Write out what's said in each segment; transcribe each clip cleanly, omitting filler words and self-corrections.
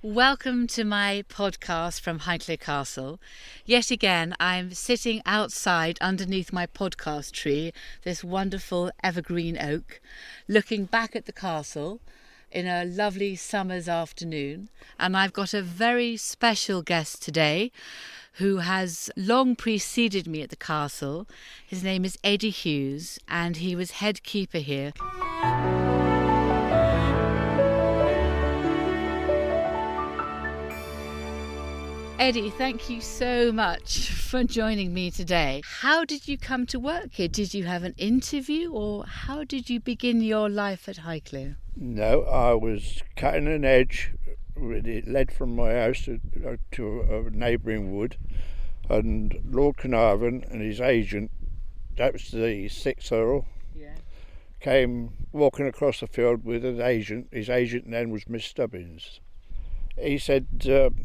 Welcome to my podcast from Highclere Castle. Yet again, I'm sitting outside underneath my podcast tree, this wonderful evergreen oak, looking back at the castle in a lovely summer's afternoon. And I've got a very special guest today who has long preceded me at the castle. His name is Eddie Hughes, and he was head keeper here. Eddie, thank you so much for joining me today. How did you come to work here? Did you have an interview, or how did you begin your life at Highclere? No, I was cutting an edge. It led from my house to a neighbouring wood, and Lord Carnarvon and his agent, that was the 6th Earl, came walking across the field with an agent. His agent then was Miss Stubbins. He said,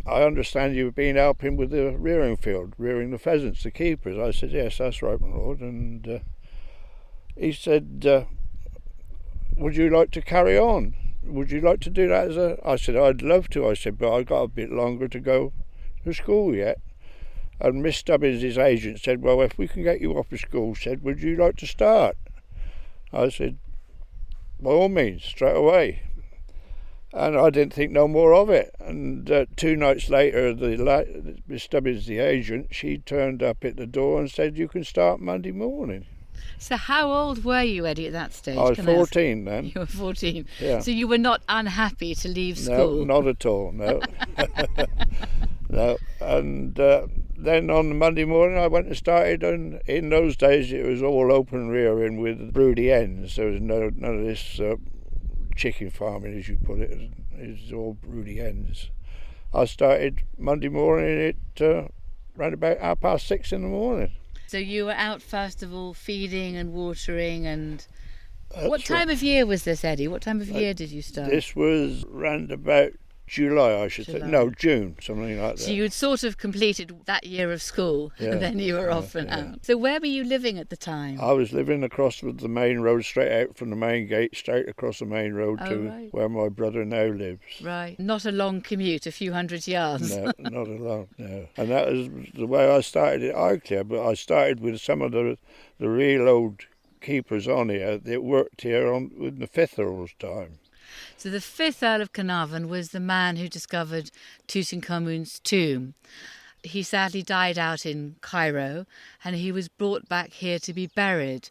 I understand you've been helping with the rearing field, rearing the pheasants, the keepers. I said, yes, that's right, my lord. And he said, would you like to carry on? Would you like to do that I said, I'd love to. I said, but I've got a bit longer to go to school yet. And Miss Stubbins, his agent, said, well, if we can get you off of school, said, would you like to start? I said, by all means, straight away. And I didn't think no more of it. And 2 nights later, Miss Stubbins, the agent, she turned up at the door and said, you can start Monday morning. So how old were you, Eddie, at that stage? I was 14 then. You were 14. Yeah. So you were not unhappy to leave school? No, not at all, no. No. And then on the Monday morning I went and started, and in those days it was all open rearing with broody hens. There was none of this chicken farming, as you put it. It's all broody hens. I started Monday morning at around about 6:30 in the morning. So you were out first of all feeding and watering, and what That's time right. of year was this, Eddie? What time of year did you start? This was round about July, I should say. No, June, something like that. So you'd sort of completed that year of school, Yeah, and then you were off and out. So where were you living at the time? I was living across the main road, straight out from the main gate, straight across the main road to where my brother now lives. Right. Not a long commute, a few hundred yards. No, not a lot, no. And that was the way I started at Highclere, but I started with some of the real old keepers on here that worked here in the 5th Earl's time. So the 5th Earl of Carnarvon was the man who discovered Tutankhamun's tomb. He sadly died out in Cairo, and he was brought back here to be buried.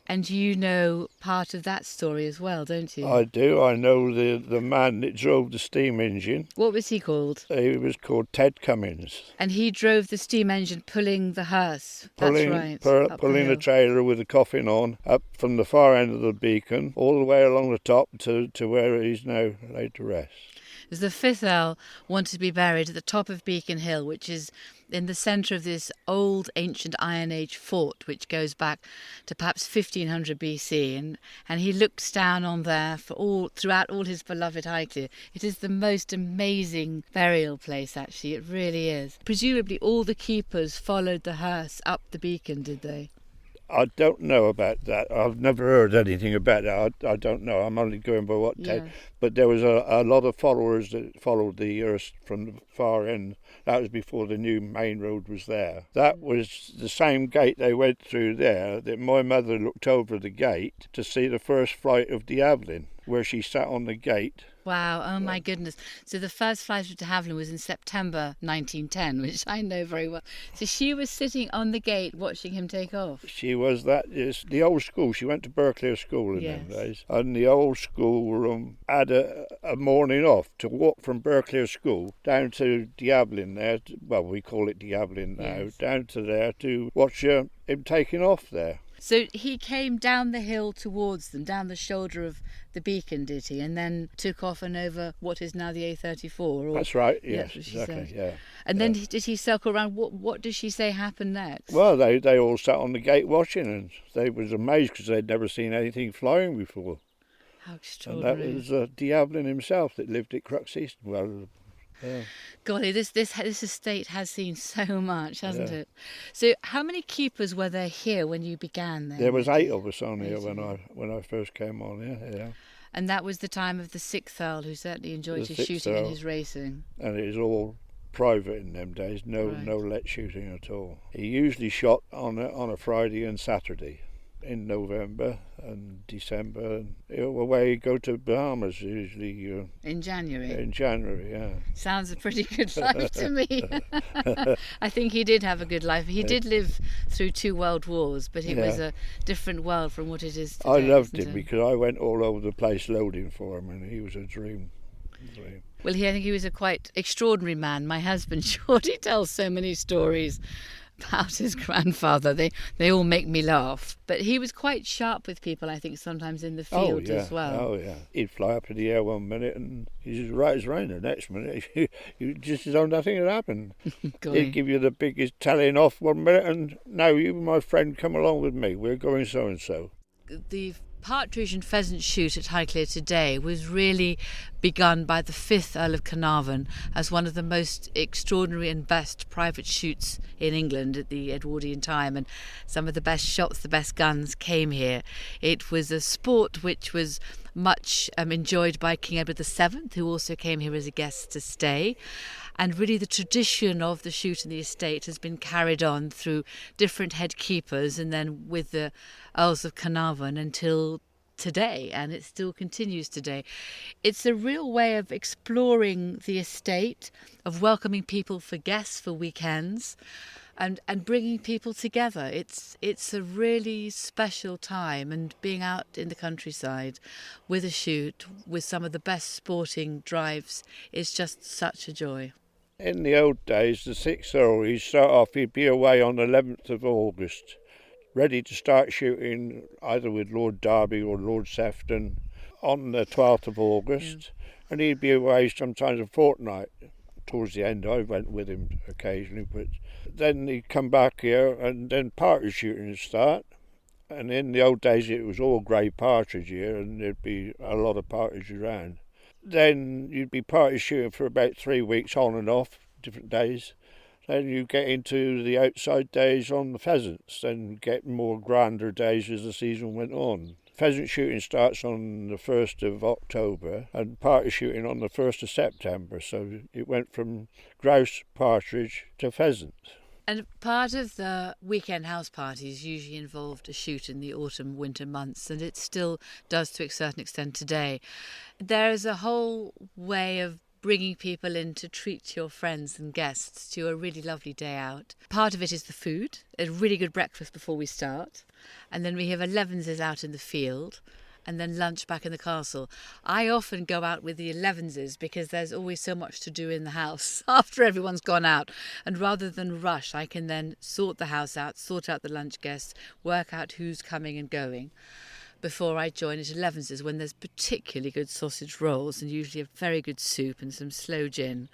And you know part of that story as well, don't you? I do. I know the man that drove the steam engine. What was he called? He was called Ted Cummins. And he drove the steam engine pulling the hearse. Pulling the trailer with the coffin on, up from the far end of the beacon, all the way along the top to where he's now laid to rest. As the 5th Earl wanted to be buried at the top of Beacon Hill, which is in the centre of this old ancient Iron Age fort, which goes back to perhaps 1500 BC, and he looks down on there throughout all his beloved Highclere. It is the most amazing burial place, actually, it really is. Presumably all the keepers followed the hearse up the beacon, did they? I don't know about that. I've never heard anything about that. I don't know. I'm only going by what Ted. But there was a lot of followers that followed the hearse from the far end. That was before the new main road was there. That was the same gate they went through there that my mother looked over the gate to see the first flight of the Evelyn, where she sat on the gate. Wow, oh my goodness. So the first flight of de Havilland was in September 1910, which I know very well. So she was sitting on the gate watching him take off. She was the old school. She went to Highclere School in them days. And the old school had a morning off to walk from Highclere School down to de Havilland there. Well, we call it de Havilland now. Down to there to watch him taking off there. So he came down the hill towards them, down the shoulder of the beacon, did he? And then took off and over what is now the A34? That's right, yes, exactly, yeah. And then did he circle around? What did she say happened next? Well, they all sat on the gate watching, and they was amazed because they'd never seen anything flying before. How extraordinary. And that was de Havilland himself that lived at Crux East. Well, yeah. Golly, this estate has seen so much, hasn't it? So how many keepers were there here when you began then? There was 8 of us on here when I first came on, yeah. And that was the time of the 6th Earl, who certainly enjoyed The his 6th shooting and Earl. his racing. And it was all private in them days, no Right. no let shooting at all. He usually shot on a Friday and Saturday in November and December, and away he'd go to Bahamas usually In January. in January. Yeah. Sounds a pretty good life to me. I think he did have a good life. He did live through 2 world wars, but it was a different world from what it is today. I loved isn't him it? because I went all over the place loading for him, and he was a dream. Well, I think he was a quite extraordinary man. My husband, Geordie, tells so many stories about his grandfather. They all make me laugh. But he was quite sharp with people, I think, sometimes in the field as well. Oh, yeah. He'd fly up in the air one minute and he's right as rain the next minute. You just as though nothing had happened. He'd give you the biggest telling off one minute and, now you, my friend, come along with me. We're going so-and-so. The partridge and pheasant shoot at Highclere today was really begun by the 5th Earl of Carnarvon as one of the most extraordinary and best private shoots in England at the Edwardian time, and some of the best shots, the best guns came here. It was a sport which was much enjoyed by King Edward VII, who also came here as a guest to stay. And really the tradition of the shoot in the estate has been carried on through different head keepers and then with the Earls of Carnarvon until today, and it still continues today. It's a real way of exploring the estate, of welcoming people for guests for weekends, and bringing people together. It's a really special time, and being out in the countryside with a shoot, with some of the best sporting drives, is just such a joy. In the old days, the 6th Earl, he'd be away on the 11th of August, ready to start shooting either with Lord Derby or Lord Sefton on the 12th of August, and he'd be away sometimes a fortnight. Towards the end, I went with him occasionally, but then he'd come back here and then partridge shooting would start. And in the old days, it was all grey partridge here, and there'd be a lot of partridge around. Then you'd be partridge shooting for about 3 weeks on and off, different days. Then you get into the outside days on the pheasants, then get more grander days as the season went on. Pheasant shooting starts on the 1st of October and partridge shooting on the 1st of September, so it went from grouse, partridge to pheasant. And part of the weekend house parties usually involved a shoot in the autumn, winter months, and it still does to a certain extent today. There is a whole way of bringing people in to treat your friends and guests to a really lovely day out. Part of it is the food, a really good breakfast before we start, and then we have 11s out in the field, and then lunch back in the castle. I often go out with the 11s because there's always so much to do in the house after everyone's gone out. And rather than rush, I can then sort the house out, sort out the lunch guests, work out who's coming and going before I join at 11s when there's particularly good sausage rolls and usually a very good soup and some sloe gin,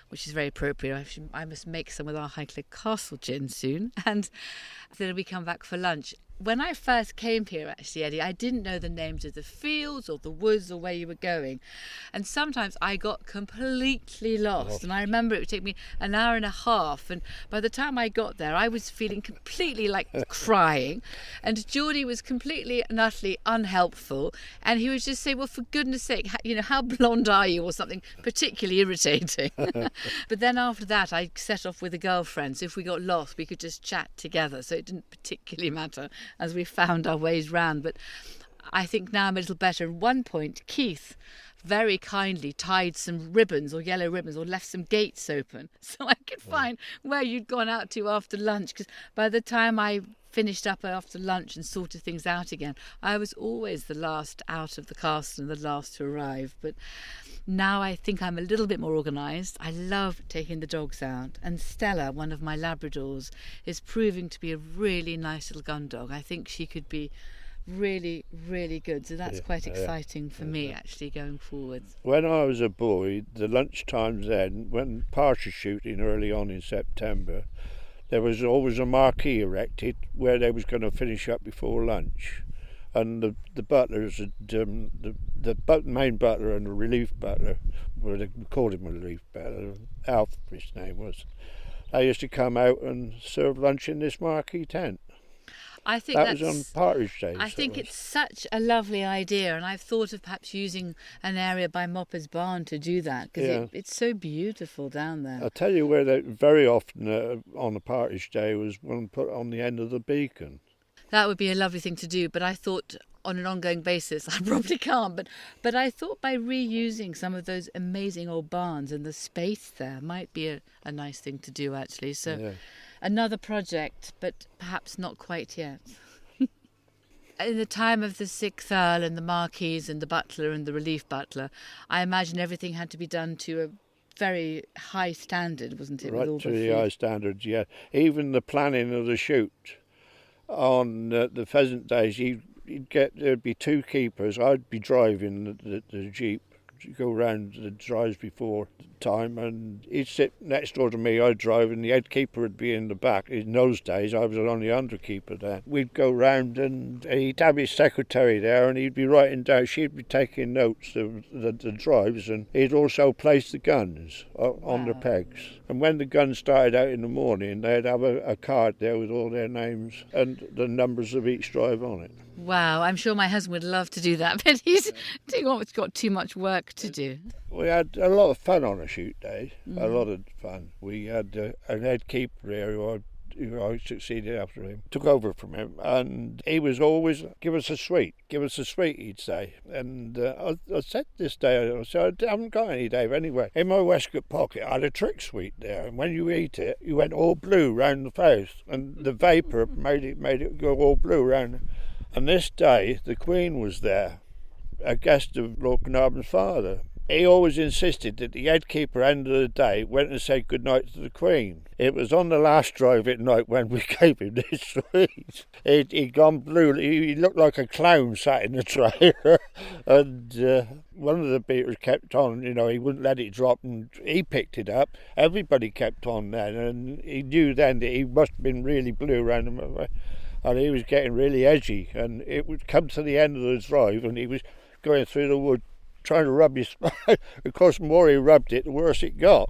which is very appropriate. I must make some with our Highclere Castle gin soon. And then we come back for lunch. When I first came here, actually, Eddie, I didn't know the names of the fields or the woods or where you were going. And sometimes I got completely lost. And I remember it would take me an hour and a half. And by the time I got there, I was feeling completely like crying. And Geordie was completely and utterly unhelpful. And he would just say, well, for goodness sake, how blonde are you, or something particularly irritating. But then after that, I set off with a girlfriend. So if we got lost, we could just chat together. So it didn't particularly matter as we found our ways round. But I think now I'm a little better. At one point, Keith very kindly tied some ribbons or yellow ribbons or left some gates open so I could find where you'd gone out to after lunch, because by the time I finished up after lunch and sorted things out again, I was always the last out of the castle and the last to arrive. But now I think I'm a little bit more organised. I love taking the dogs out, and Stella, one of my Labradors, is proving to be a really nice little gun dog. I think she could be really, really good, so that's quite exciting for me actually going forwards. When I was a boy, the lunch times then, when partridge shooting early on in September, there was always a marquee erected where they was going to finish up before lunch, and the butlers, the main butler and the relief butler, well, they called him a relief butler, Alf his name was, they used to come out and serve lunch in this marquee tent. I think That was on partridge days. I think that it's such a lovely idea, and I've thought of perhaps using an area by Mopper's Barn to do that, because Yeah. it's so beautiful down there. I'll tell you where they very often on a partridge day was one put on the end of the beacon. That would be a lovely thing to do, but I thought on an ongoing basis I probably can't, but I thought by reusing some of those amazing old barns and the space there might be a nice thing to do, actually. So Yeah. another project, but perhaps not quite yet. In the time of the 6th Earl and the Marquis and the butler and the relief butler, I imagine everything had to be done to a very high standard, wasn't it? Right with all to the the food? high standards, yeah. Even the planning of the shoot on the pheasant days, there'd be 2 keepers. I'd be driving the jeep to go round the drives before time, and he'd sit next door to me. I'd drive, and the head keeper would be in the back. In those days, I was only underkeeper then. We'd go round, and he'd have his secretary there, and he'd be writing down. She'd be taking notes of the drives, and he'd also place the guns on the Wow. pegs. And when the guns started out in the morning, they'd have a card there with all their names and the numbers of each drive on it. Wow, I'm sure my husband would love to do that, but he's got too much work to do. We had a lot of fun on a shoot day, a lot of fun. We had an head keeper here who I succeeded after him, took over from him, and he was always, give us a sweet, he'd say. And I said this day, I said, I haven't got any, Dave, anyway. In my waistcoat pocket, I had a trick sweet there, and when you eat it, you went all blue round the face, and the vapour made it go all blue round. And this day, the Queen was there, a guest of Lord Carnarvon's father. He always insisted that the head keeper, end of the day, went and said good night to the Queen. It was on the last drive at night when we gave him this sweet. He'd gone blue. He looked like a clown sat in the trailer. And one of the beaters kept on, he wouldn't let it drop, and he picked it up. Everybody kept on then, and he knew then that he must have been really blue around him. And he was getting really edgy, and it would come to the end of the drive, and he was going through the wood trying to rub his spine. Of course, the more he rubbed it, the worse it got.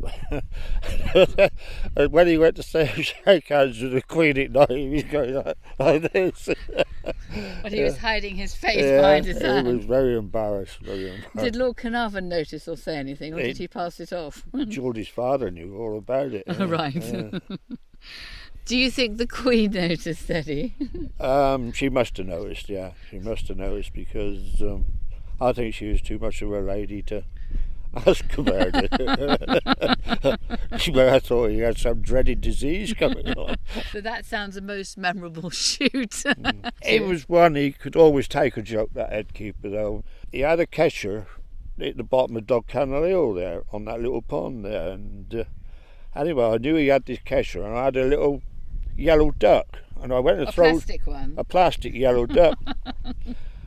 And when he went to shake hands with the Queen at night, he was going like this. But he was hiding his face behind his hand. He was very embarrassed, Did Lord Carnarvon notice or say anything, or did he pass it off? Geordie's father knew all about it. Right. Yeah. Do you think the Queen noticed, Eddie? She must have noticed, yeah. She must have noticed, because I think she was too much of a lady to ask about it. She might have thought he had some dreaded disease coming on. So that sounds a most memorable shoot. It was one he could always take a joke, that head keeper, though. He had a catcher at the bottom of Dog Kennel Hill there, on that little pond there. And anyway, I knew he had this catcher, and I had a little yellow duck. And I went and plastic one? A plastic yellow duck.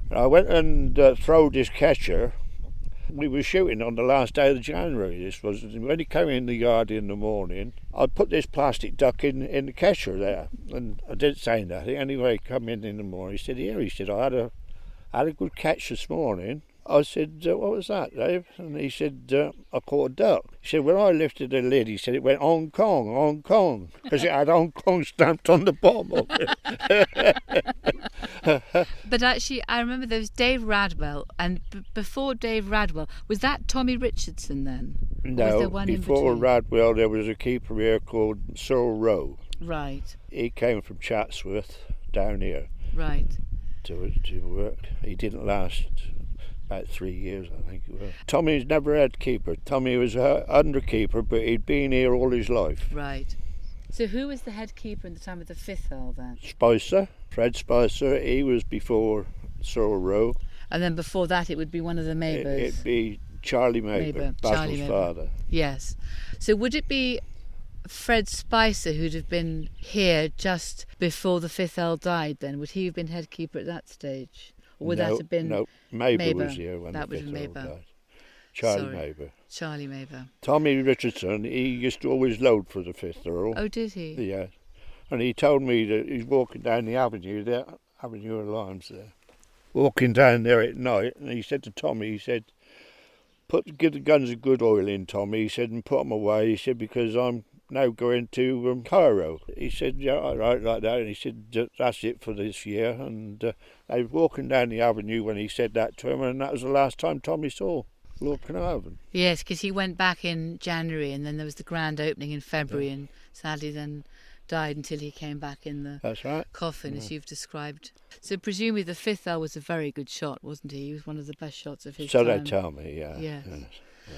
I went and throwed this catcher. We were shooting on the last day of January, this was. When he came in the yard in the morning, I put this plastic duck in the catcher there. And I didn't say nothing. Anyway, he come in the morning, he said, here, he said, I had a good catch this morning. I said, what was that, Dave? And he said, I caught a duck. He said, when I lifted the lid, he said it went Hong Kong, because it had Hong Kong stamped on the bottom of it. But actually, I remember there was Dave Radwell, and before Dave Radwell, was that Tommy Richardson then? Or was No, there one before in between? Radwell, there was a keeper here called Cyril Rowe. Right, He came from Chatsworth down here right. to work. He didn't last about 3 years, I think it was. Tommy's never had keeper. Tommy was a underkeeper, but he'd been here all his life. Right. So who was the head keeper in the time of the 5th Earl then? Spicer, Fred Spicer, he was before Cyril Rowe. And then before that it would be one of the Mabers. It'd be Charlie Maber, Basil's father. Yes. So would it be Fred Spicer who'd have been here just before the 5th Earl died then? Would he have been head keeper at that stage? Or would that have been... No, Maber Maber. was here when That the was 5th Earl Maber. died. Charlie Sorry. Maber. Charlie Maber. Tommy Richardson, he used to always load for the 5th Earl. Oh, did he? Yeah. And he told me that he's walking down the avenue there, Avenue of Limes there, walking down there at night, and he said to Tommy, he said, give the guns a good oil in, Tommy, he said, and put them away, he said, because I'm now going to Cairo. He said, yeah, all right, like that. And he said, that's it for this year. And I was walking down the avenue when he said that to him, and that was the last time Tommy saw Lord Carnarvon. Yes, because he went back in January, and then there was the grand opening in February, and sadly then died until he came back in the That's right. coffin, as you've described. So presumably the fifth Earl was a very good shot, wasn't he? He was one of the best shots of his So time. they tell me, yeah. Yes. Yes.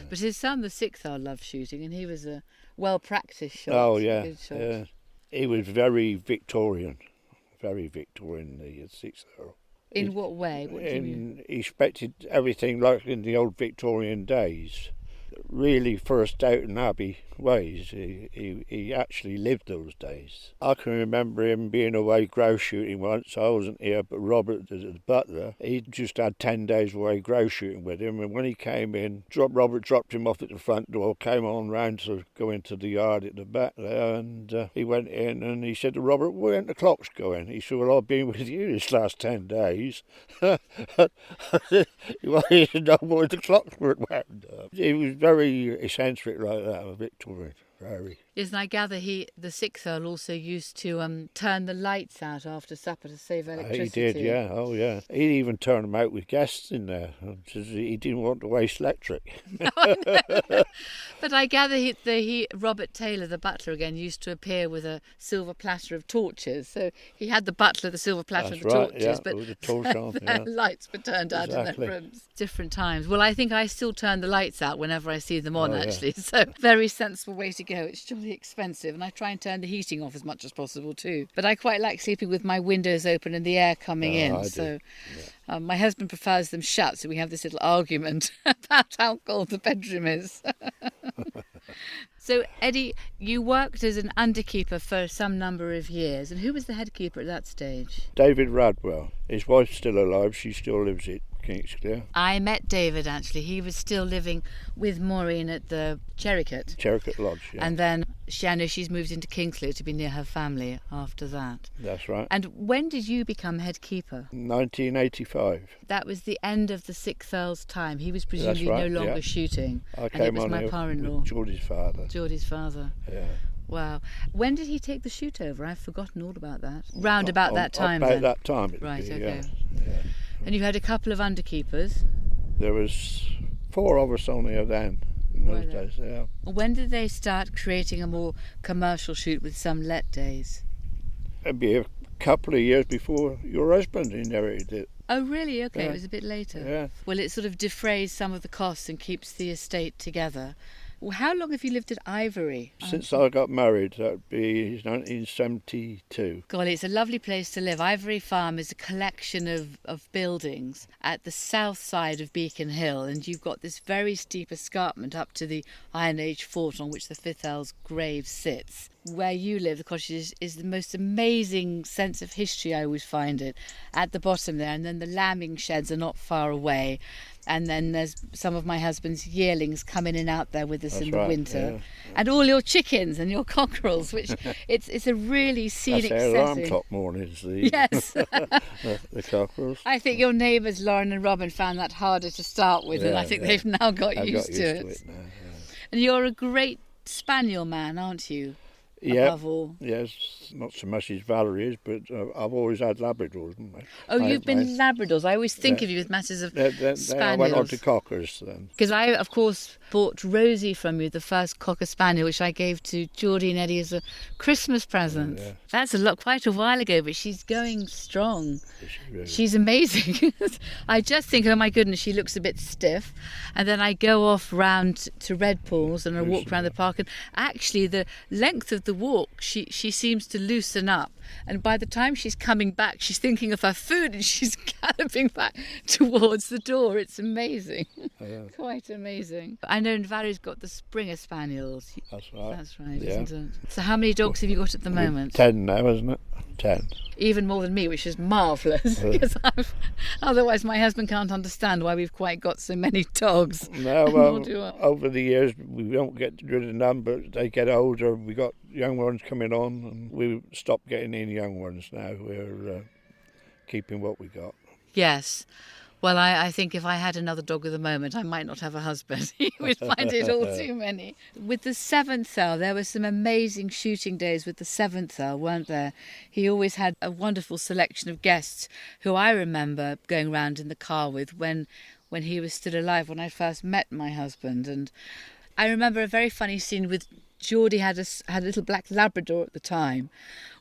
But his son, the sixth Earl, loved shooting, and he was a well-practiced shot. Oh, yeah. Good shot. Yeah. He was very Victorian, the sixth Earl. In what way? What do you mean? He expected everything like in the old Victorian days. Really first Downton Abbey ways. He actually lived those days. I can remember him being away grouse shooting once. I wasn't here, but Robert, the butler, he just had 10 days away grouse shooting with him. And when he came in, Robert dropped him off at the front door, came on round to go into the yard at the back there, and he went in and he said to Robert, "Where aren't the clocks going?" He said, "Well, I've been with you this last 10 days. He wanted to know where the clocks were wound up. He was very eccentric like that, a Victorian, very. Yes, and I gather the sixth Earl also used to turn the lights out after supper to save electricity. He did, yeah, oh yeah. He'd even turn them out with guests in there. He didn't want to waste electric. But I gather Robert Taylor, the butler again, used to appear with a silver platter of torches. So he had the butler, the silver platter of the torches, yeah, but with the torch on, their lights were turned out in their rooms. Different times. Well, I think I still turn the lights out whenever I see them on, actually. Yeah. So very sensible way to go. It's jolly expensive, and I try and turn the heating off as much as possible too. But I quite like sleeping with my windows open and the air coming in. I so do. My husband prefers them shut, so we have this little argument about how cold the bedroom is. So, Eddie, you worked as an underkeeper for some number of years, and who was the head keeper at that stage? David Radwell. His wife's still alive. She still lives at Highclere. I met David, actually. He was still living with Maureen at the Cherricote Lodge, yeah. And then I know she's moved into Highclere to be near her family after that. That's right. And when did you become head keeper? 1985. That was the end of the sixth Earl's time. He was presumably no longer shooting. I came and it was on my here par-in-law. with Geordie's father. Geordie's father. Yeah. Wow. When did he take the shoot over? I've forgotten all about that. Round about that time, about then? that time. Right, be, okay. Yeah. And you had a couple of underkeepers? There was 4 of us only then in those days, yeah. When did they start creating a more commercial shoot with some let days? It'd be a couple of years before your husband inherited it. Oh, really? Okay, Yeah. It was a bit later. Yeah. Well, it sort of defrays some of the costs and keeps the estate together. Well, how long have you lived at Ivory? Since I got married, that'd be 1972. Golly, it's a lovely place to live. Ivory Farm is a collection of buildings at the south side of Beacon Hill, and you've got this very steep escarpment up to the Iron Age fort on which the fifth Earl's grave sits. Where you live, the cottage is the most amazing sense of history, I always find it, at the bottom there, and then the lambing sheds are not far away. And then there's some of my husband's yearlings come in and out there with us in the winter. Yeah. And all your chickens and your cockerels, which it's a really scenic That's our setting. alarm clock mornings, the cockerels. I think your neighbours, Lauren and Robin, found that harder to start with, and I think they've now got used to it. Now, yeah. And you're a great spaniel man, aren't you? Above all. Yes, not so much as Valerie is, but I've always had Labradors. Oh, you've been Labradors. I always think of you with matters of spaniels. I went on to Cockers then. Because I, of course, bought Rosie from you, the first Cocker Spaniel, which I gave to Geordie and Eddie as a Christmas present. Yeah. That's quite a while ago, but she's going strong. She's amazing. I just think, oh my goodness, she looks a bit stiff. And then I go off round to Red Pools and I walk around the park, and actually the length of the walk, she seems to loosen up, and by the time she's coming back, she's thinking of her food and she's galloping back towards the door. It's amazing. Quite amazing. I know Valerie's got the Springer Spaniels. That's right. That's right, isn't it? So how many dogs have you got at the moment? 10 now, isn't it? 10. Even more than me, which is marvellous, because otherwise my husband can't understand why we've quite got so many dogs. No, well, over the years we don't get rid of them, but they get older. We got young ones coming on, and we stopped getting any young ones now. We're keeping what we got. Yes. Well, I think if I had another dog at the moment, I might not have a husband. He would find it all too many. With the seventh Earl, there were some amazing shooting days with the seventh Earl, weren't there? He always had a wonderful selection of guests who I remember going round in the car with when he was still alive, when I first met my husband. And I remember a very funny scene with Geordie had a little black Labrador at the time,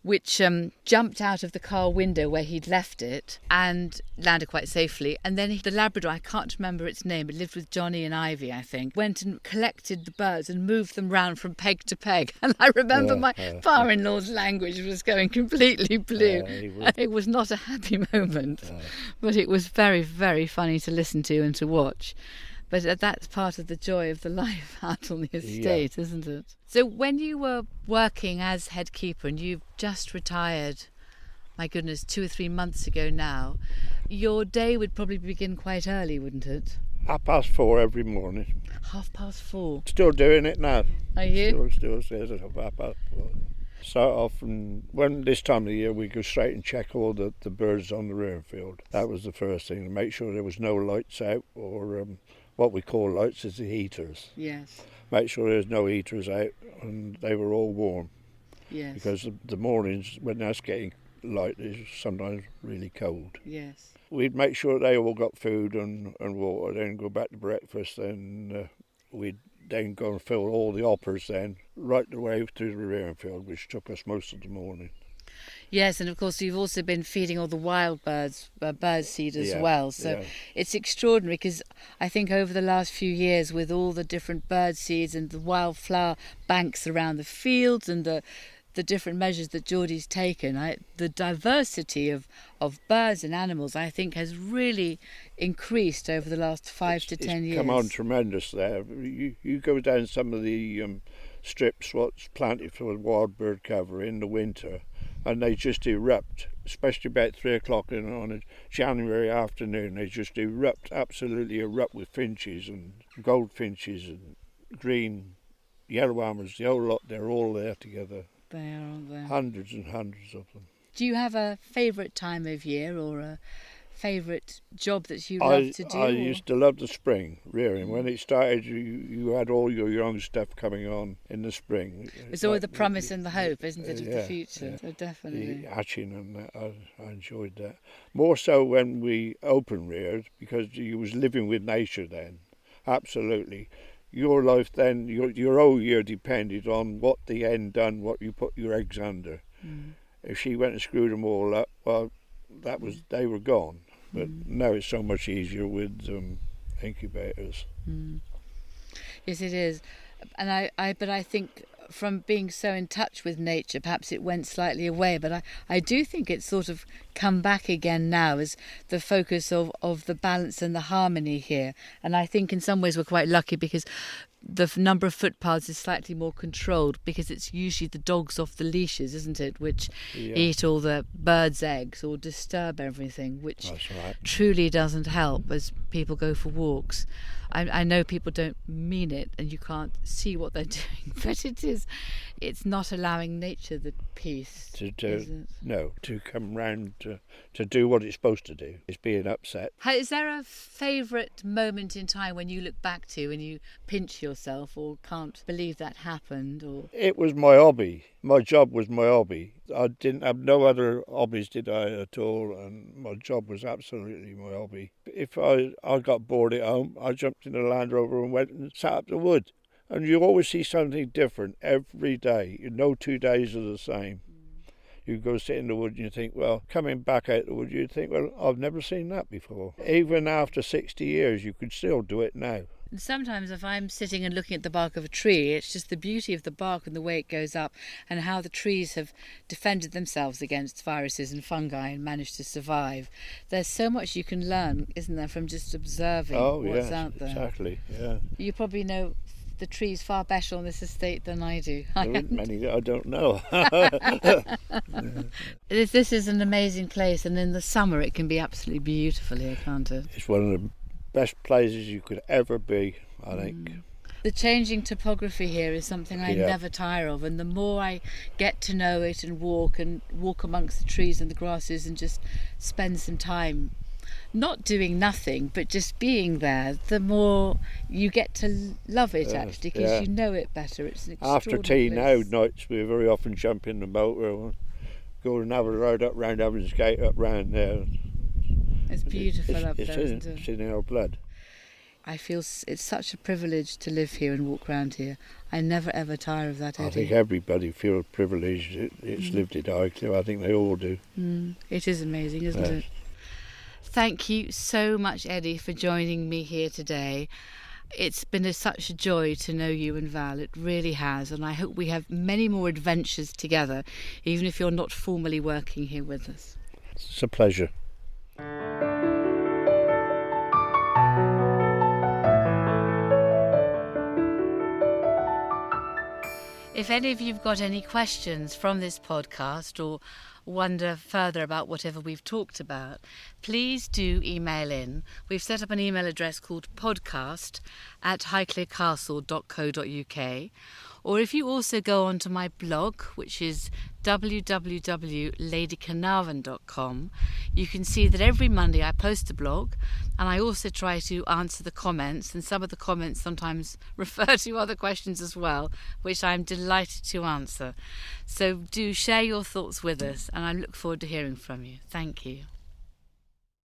which jumped out of the car window where he'd left it and landed quite safely. And then the Labrador, I can't remember its name, it lived with Johnny and Ivy, I think, went and collected the birds and moved them round from peg to peg. And I remember my father-in-law's language was going completely blue. It was not a happy moment, but it was very, very funny to listen to and to watch. But that's part of the joy of the life out on the estate, isn't it? So when you were working as head keeper and you've just retired, my goodness, 2 or 3 months ago now, your day would probably begin quite early, wouldn't it? 4:30 every morning. 4:30? Still doing it now. Are you? Still says it 4:30. Start off, and when this time of the year we go straight and check all the birds on the rearing field. That was the first thing, to make sure there was no lights out, or what we call lights is the heaters. Yes. Make sure there's no heaters out and they were all warm. Yes. Because the mornings when that's getting light is sometimes really cold. Yes. We'd make sure they all got food and water, then go back to breakfast, and we'd then go and fill all the hoppers then, right the way through the rearing field, which took us most of the morning. Yes, and of course you've also been feeding all the wild birds, bird seed as well. So it's extraordinary, because I think over the last few years, with all the different bird seeds and the wildflower banks around the fields and the different measures that Geordie's taken, the diversity of birds and animals, I think, has really increased over the last 5 to 10 years. It's come on tremendous there. You go down some of the strips what's planted for wild bird cover in the winter, and they just erupt, especially about 3 o'clock on a January afternoon. They just absolutely erupt with finches and goldfinches and green yellow hammers, the whole lot. They're all there together. They are, aren't they? Hundreds and hundreds of them. Do you have a favourite time of year or a favourite job that you love to do? I used to love the spring rearing. When it started, you had all your young stuff coming on in the spring. It's always the promise and the hope, isn't it, of the future? Yeah. So definitely. The hatching and that, I enjoyed that. More so when we open reared, because you was living with nature then. Absolutely. Your life then, your whole year depended on what the hen done, what you put your eggs under. If she went and screwed them all up, well, they were gone. But now it's so much easier with incubators. Yes, it is. And but I think from being so in touch with nature, perhaps it went slightly away. But I do think it's sort of come back again now as the focus of the balance and the harmony here. And I think in some ways we're quite lucky, because the number of footpaths is slightly more controlled, because it's usually the dogs off the leashes, isn't it, which eat all the birds' eggs or disturb everything, which truly doesn't help as people go for walks. I know people don't mean it and you can't see what they're doing, but it's not allowing nature the peace to come round to do what it's supposed to do. It's being upset. Is there a favourite moment in time when you look back to and you pinch yourself or can't believe that happened? Or it was my hobby. My job was my hobby. I didn't have no other hobbies, did I, at all, and my job was absolutely my hobby. If I got bored at home, I jumped in the Land Rover and went and sat up the wood. And you always see something different every day. No 2 days are the same. You go sit in the wood and you think, well, coming back out the wood, you think, well, I've never seen that before. Even after 60 years, you could still do it now. And sometimes if I'm sitting and looking at the bark of a tree, it's just the beauty of the bark and the way it goes up and how the trees have defended themselves against viruses and fungi and managed to survive. There's so much you can learn, isn't there, from just observing what's out there. Exactly, yeah. You probably know the trees far better on this estate than I do. There aren't many that I don't know. This is an amazing place, and in the summer it can be absolutely beautiful here, can't it? It's one of the best places you could ever be, I think. The changing topography here is something I never tire of, and the more I get to know it and walk amongst the trees and the grasses and just spend some time not doing nothing, but just being there, the more you get to love it, actually, because you know it better. It's an After tea extraordinary now, nights, we very often jump in the motor, go and have a ride up round Evans Gate, up round there. It's beautiful up there, isn't it? It's in our blood. I feel it's such a privilege to live here and walk around here. I never ever tire of that, Eddie. I think everybody feels privileged. It's lived at Highclere. I think they all do. It is amazing, isn't it? Thank you so much, Eddie, for joining me here today. It's been such a joy to know you and Val. It really has, and I hope we have many more adventures together, even if you're not formally working here with us. It's a pleasure. If any of you've got any questions from this podcast or wonder further about whatever we've talked about, please do email in. We've set up an email address called podcast@highclerecastle.co.uk. Or if you also go onto my blog, which is www.ladycarnarvon.com, you can see that every Monday I post a blog, and I also try to answer the comments, and some of the comments sometimes refer to other questions as well, which I'm delighted to answer. So do share your thoughts with us, and I look forward to hearing from you. Thank you.